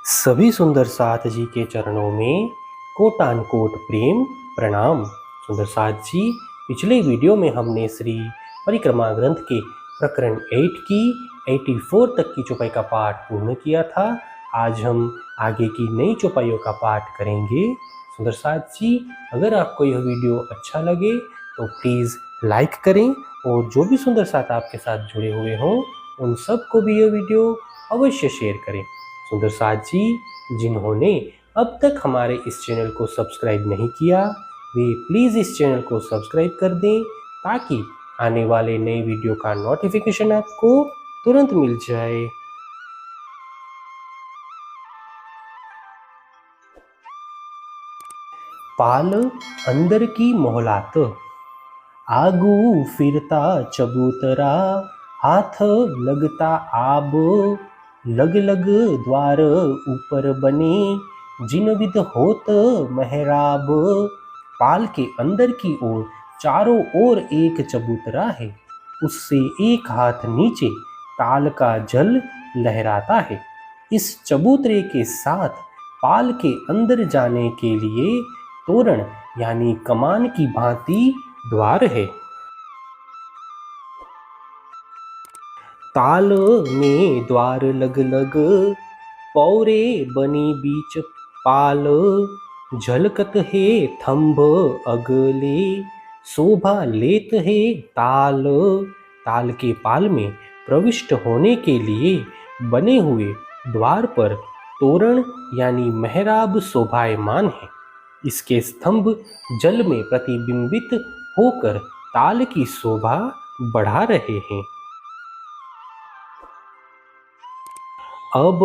सभी सुंदर साथ जी के चरणों में कोटान कोट प्रेम प्रणाम। सुंदर साथ जी, पिछले वीडियो में हमने श्री परिक्रमा ग्रंथ के प्रकरण 8 की 84 तक की चौपाई का पाठ पूर्ण किया था। आज हम आगे की नई चौपाइयों का पाठ करेंगे। सुंदर साथ जी, अगर आपको यह वीडियो अच्छा लगे तो प्लीज़ लाइक करें और जो भी सुंदर साथ आपके साथ जुड़े हुए हों उन सबको भी यह वीडियो अवश्य शेयर करें। सुंदर साथ जी, जिन्होंने अब तक हमारे इस चैनल को सब्सक्राइब नहीं किया वे प्लीज़ इस चैनल को सब्सक्राइब कर दें ताकि आने वाले नए वीडियो का नोटिफिकेशन आपको तुरंत मिल जाए। पाल अंदर की मोहलात। आगू फिरता चबूतरा, हाथ लगता आब, लग लग द्वार ऊपर बने, जिन विध होत मेहराब। पाल के अंदर की ओर चारों ओर एक चबूतरा है, उससे एक हाथ नीचे ताल का जल लहराता है। इस चबूतरे के साथ पाल के अंदर जाने के लिए तोरण यानी कमान की भांति द्वार है। ताल में द्वार लग लग, पौरे बनी बीच पाल, झलकत है थंभ अगले, शोभा लेत है ताल। ताल के पाल में प्रविष्ट होने के लिए बने हुए द्वार पर तोरण यानी मेहराब शोभायमान है। इसके स्तंभ जल में प्रतिबिंबित होकर ताल की शोभा बढ़ा रहे हैं। अब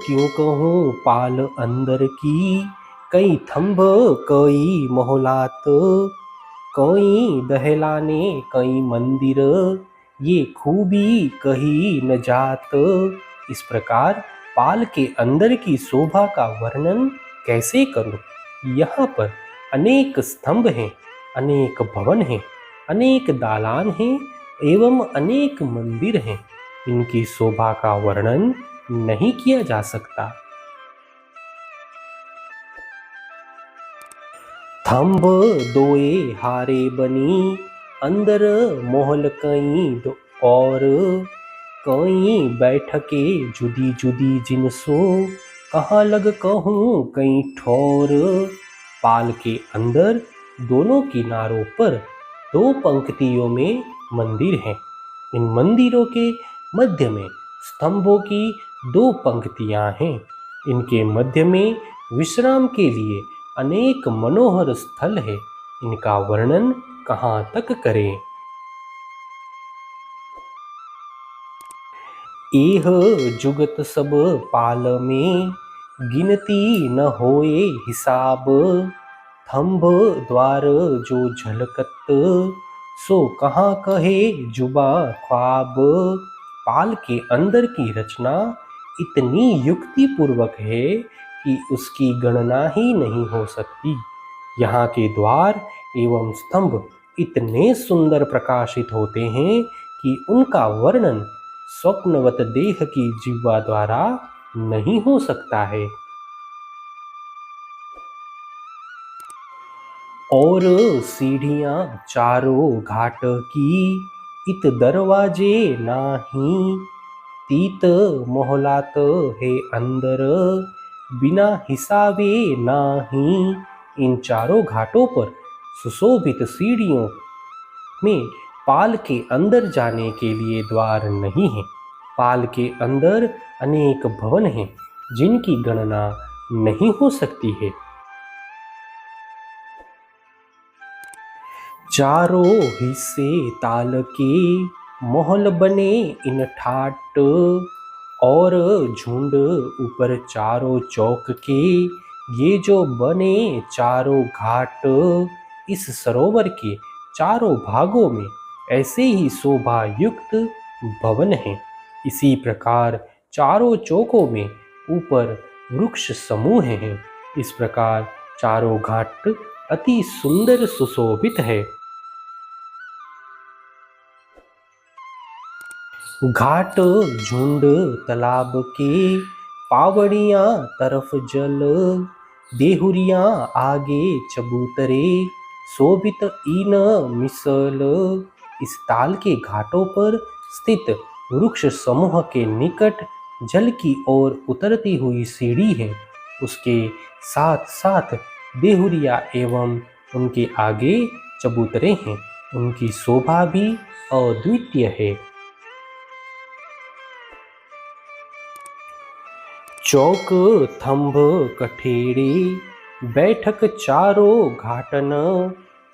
क्यों कहूँ पाल अंदर की, कई थंभ कई मोहलात, कई दहलाने कई मंदिर, ये खूबी कही न जात। इस प्रकार पाल के अंदर की शोभा का वर्णन कैसे करूं? यहाँ पर अनेक स्तंभ हैं, अनेक भवन हैं, अनेक दालान हैं एवं अनेक मंदिर हैं। इनकी शोभा का वर्णन नहीं किया जा सकता। थंभ दोए हारे बनी, अंदर मोहल कई और, कई बैठके जुदी जुदी जिनसो, कहाँ लग कहूँ कई ठोर। पाल के अंदर दोनों किनारों पर दो पंक्तियों में मंदिर हैं। इन मंदिरों के मध्य में स्तंभों की दो पंक्तियां हैं। इनके मध्य में विश्राम के लिए अनेक मनोहर स्थल है। इनका वर्णन कहाँ तक करें? एह जुगत सब पाल में, गिनती न होए हिसाब, थंभ द्वार जो झलकत, सो कहाँ कहे जुबा ख्वाब। पाल के अंदर की रचना इतनी युक्ति पूर्वक है कि उसकी गणना ही नहीं हो सकती। यहाँ के द्वार एवं स्तंभ इतने सुंदर प्रकाशित होते हैं कि उनका वर्णन स्वप्नवत देह की जीवा द्वारा नहीं हो सकता है। और सीढ़ियां चारों घाट की, इत दरवाजे नाही, तीत मोहलात है अंदर, बिना हिसाबे नाही। इन चारों घाटों पर सुशोभित सीढ़ियों में पाल के अंदर जाने के लिए द्वार नहीं है। पाल के अंदर अनेक भवन हैं जिनकी गणना नहीं हो सकती है। चारों हिस्से ताल के, मोहल बने इन ठाट, और झुंड ऊपर चारों चौक के, ये जो बने चारों घाट। इस सरोवर के चारों भागों में ऐसे ही शोभा युक्त भवन हैं। इसी प्रकार चारों चौकों में ऊपर वृक्ष समूह हैं। इस प्रकार चारों घाट अति सुंदर सुशोभित है। घाट झुंड तालाब के, पावड़ियाँ तरफ जल, देहुरियाँ आगे चबूतरे, शोभित इन मिसल। इस ताल के घाटों पर स्थित वृक्ष समूह के निकट जल की ओर उतरती हुई सीढ़ी है। उसके साथ साथ देहुरिया एवं उनके आगे चबूतरे हैं। उनकी शोभा भी अद्वितीय है। चौक थंभ कठेड़े, बैठक चारों घाटन,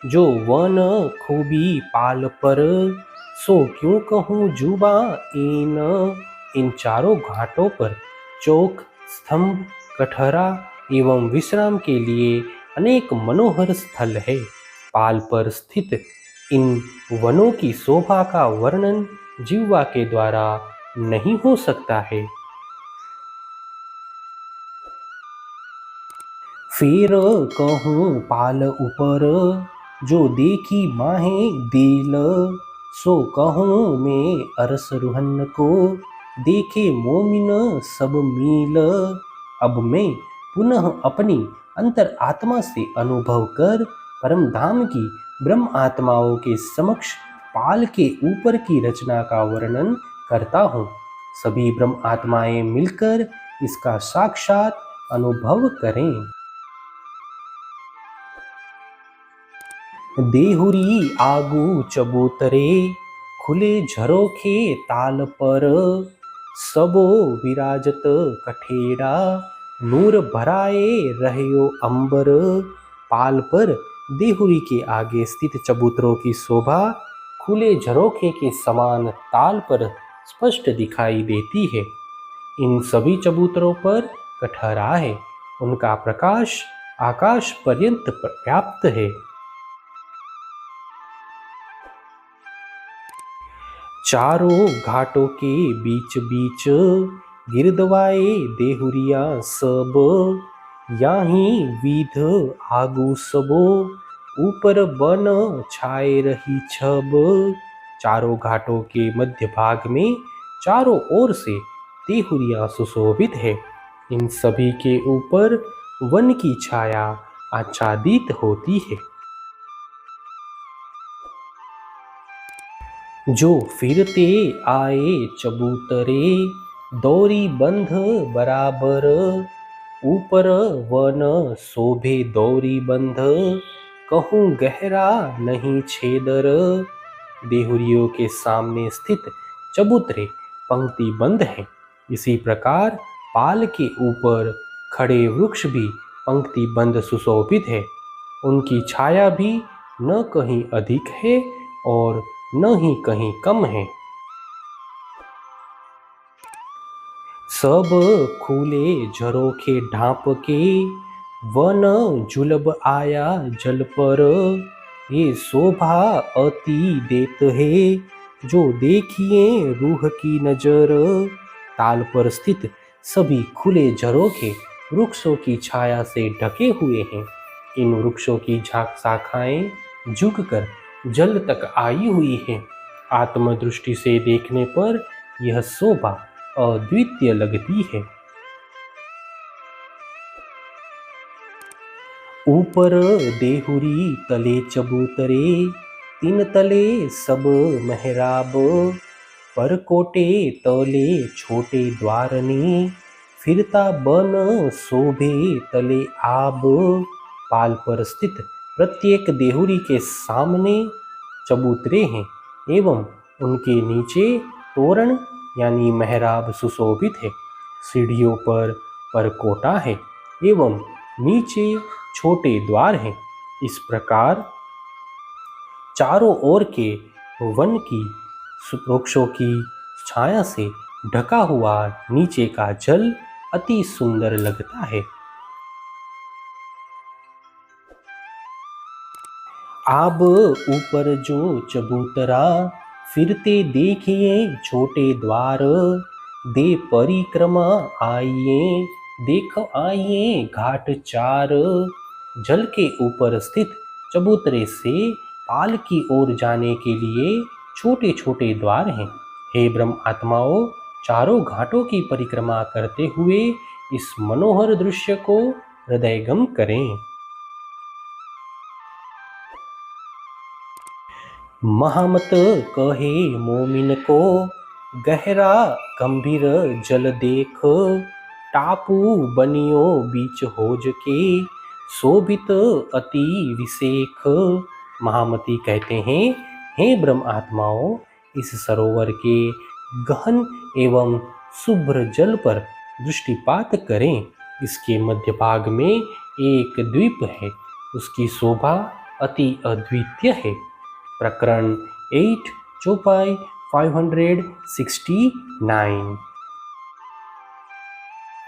जो वन खूबी पाल पर, सो क्यों कहूँ जुबा इन चारों घाटों पर चौक, स्तंभ, कठहरा एवं विश्राम के लिए अनेक मनोहर स्थल है। पाल पर स्थित इन वनों की शोभा का वर्णन जिह्वा के द्वारा नहीं हो सकता है। फेर कहूँ पाल ऊपर, जो देखी माहे दिल, सो कहूँ मैं अरस रुहन को, देखे मोमिन सब मील। अब मैं पुनः अपनी अंतर आत्मा से अनुभव कर परम धाम की ब्रह्म आत्माओं के समक्ष पाल के ऊपर की रचना का वर्णन करता हूँ। सभी ब्रह्म आत्माएं मिलकर इसका साक्षात अनुभव करें। देहुरी आगू चबूतरे, खुले झरोखे ताल पर, सबो विराजत कठेड़ा, नूर भराए रहयो अंबर। पाल पर देहुरी के आगे स्थित चबूतरों की शोभा खुले झरोखे के समान ताल पर स्पष्ट दिखाई देती है। इन सभी चबूतरों पर कठहरा है। उनका प्रकाश आकाश पर्यंत व्याप्त है। चारों घाटों के बीच बीच गिरदवाए देहुरिया सब, याही विध आगू सबो, ऊपर बन छाए रही छब। चारों घाटों के मध्य भाग में चारों ओर से देहुरिया सुशोभित है। इन सभी के ऊपर वन की छाया आच्छादित होती है। जो फिरते आए चबूतरे, दौरी बंध बराबर, ऊपर वन शोभे दौरी बंध, कहूँ गहरा नहीं छेदर। देहुरियों के सामने स्थित चबूतरे पंक्ति बंद हैं। इसी प्रकार पाल के ऊपर खड़े वृक्ष भी पंक्ति बंद सुशोभित है। उनकी छाया भी न कहीं अधिक है और न ही कहीं कम है। सब खुले झरोखे ढांप के, वन जुलब आया जल पर, ये शोभा अति देत है, जो देखिए रूह की नजर। ताल पर स्थित सभी खुले झरोखे वृक्षों की छाया से ढके हुए हैं। इन वृक्षों की शाखाएं झुककर जल तक आई हुई है। आत्मदृष्टि से देखने पर यह शोभा अद्वितीय लगती है। ऊपर देहुरी तले चबूतरे, तीन तले सब मेहराब, परकोटे तले छोटे द्वारनी, फिरता बन शोभे तले आब। पाल पर स्थित प्रत्येक देहुरी के सामने चबूतरे हैं एवं उनके नीचे तोरण यानी मेहराब सुशोभित है। सीढ़ियों पर परकोटा है एवं नीचे छोटे द्वार हैं। इस प्रकार चारों ओर के वन की वृक्षों की छाया से ढका हुआ नीचे का जल अति सुंदर लगता है। आब ऊपर जो चबूतरा, फिरते देखिए छोटे द्वार, दे परिक्रमा आइए, देख आइए घाट चार। जल के ऊपर स्थित चबूतरे से पाल की ओर जाने के लिए छोटे छोटे द्वार हैं। हे ब्रह्म आत्माओं, चारों घाटों की परिक्रमा करते हुए इस मनोहर दृश्य को हृदयगम करें। महामत कहे मोमिन को, गहरा गंभीर जल देख, टापू बनियो बीच होज के, शोभित अति विशेख। महामती कहते हैं, हे ब्रह्म आत्माओं, इस सरोवर के गहन एवं शुभ्र जल पर दृष्टिपात करें। इसके मध्य भाग में एक द्वीप है, उसकी शोभा अति अद्वितीय है। प्रकरण 8 चौपाई 569।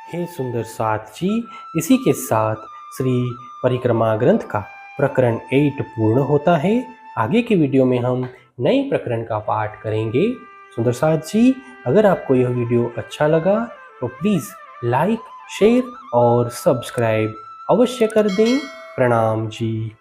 हे सुंदर साथ जी, इसी के साथ श्री परिक्रमा ग्रंथ का प्रकरण 8 पूर्ण होता है। आगे के वीडियो में हम नए प्रकरण का पाठ करेंगे। सुंदर साथ जी, अगर आपको यह वीडियो अच्छा लगा तो प्लीज़ लाइक, शेयर और सब्सक्राइब अवश्य कर दें। प्रणाम जी।